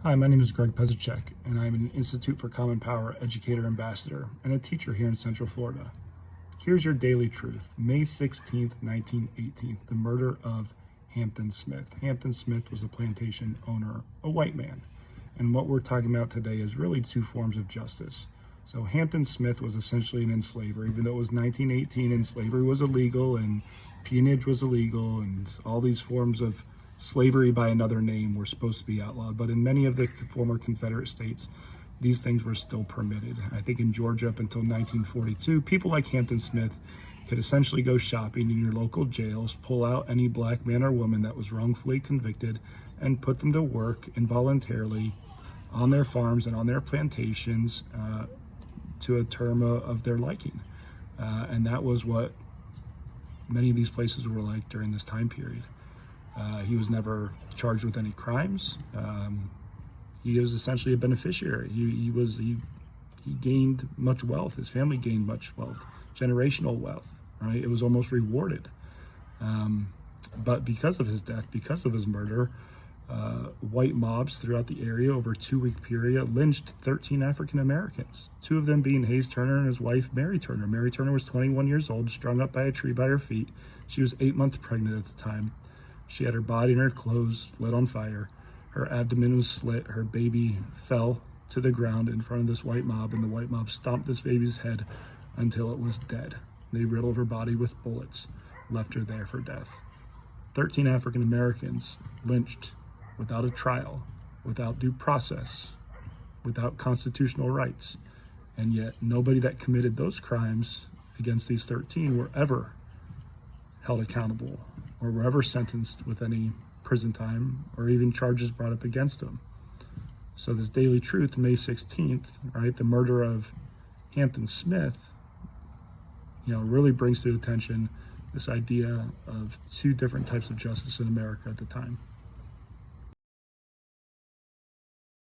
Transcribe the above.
Hi, my name is Greg Pesicek, and I'm an Institute for Common Power Educator Ambassador and a teacher here in Central Florida. Here's your daily truth. May 16th, 1918, the murder of Hampton Smith. Hampton Smith was a plantation owner, a white man. And what we're talking about today is really two forms of justice. So Hampton Smith was essentially an enslaver, even though it was 1918 and slavery was illegal and peonage was illegal and all these forms of slavery by another name were supposed to be outlawed. But in many of the former Confederate states, these things were still permitted. I think in Georgia up until 1942, people like Hampton Smith could essentially go shopping in your local jails, pull out any black man or woman that was wrongfully convicted, and put them to work involuntarily on their farms and on their plantations to a term of their liking. And that was what many of these places were like during this time period. He was never charged with any crimes. He was essentially a beneficiary. He gained much wealth. His family gained much wealth, generational wealth, right? It was almost rewarded. But because of his death, because of his murder, white mobs throughout the area over a 2-week period lynched 13 African Americans, 2 of them being Hayes Turner and his wife, Mary Turner. Mary Turner was 21 years old, strung up by a tree by her feet. She was 8 months pregnant at the time. She had her body and her clothes lit on fire. Her abdomen was slit. Her baby fell to the ground in front of this white mob, and the white mob stomped this baby's head until it was dead. They riddled her body with bullets, left her there for death. 13 African Americans lynched without a trial, without due process, without constitutional rights. And yet nobody that committed those crimes against these 13 were ever held accountable or were ever sentenced with any prison time or even charges brought up against them. So this daily truth, May 16th, right, the murder of Hampton Smith, really brings to attention this idea of 2 different types of justice in America at the time.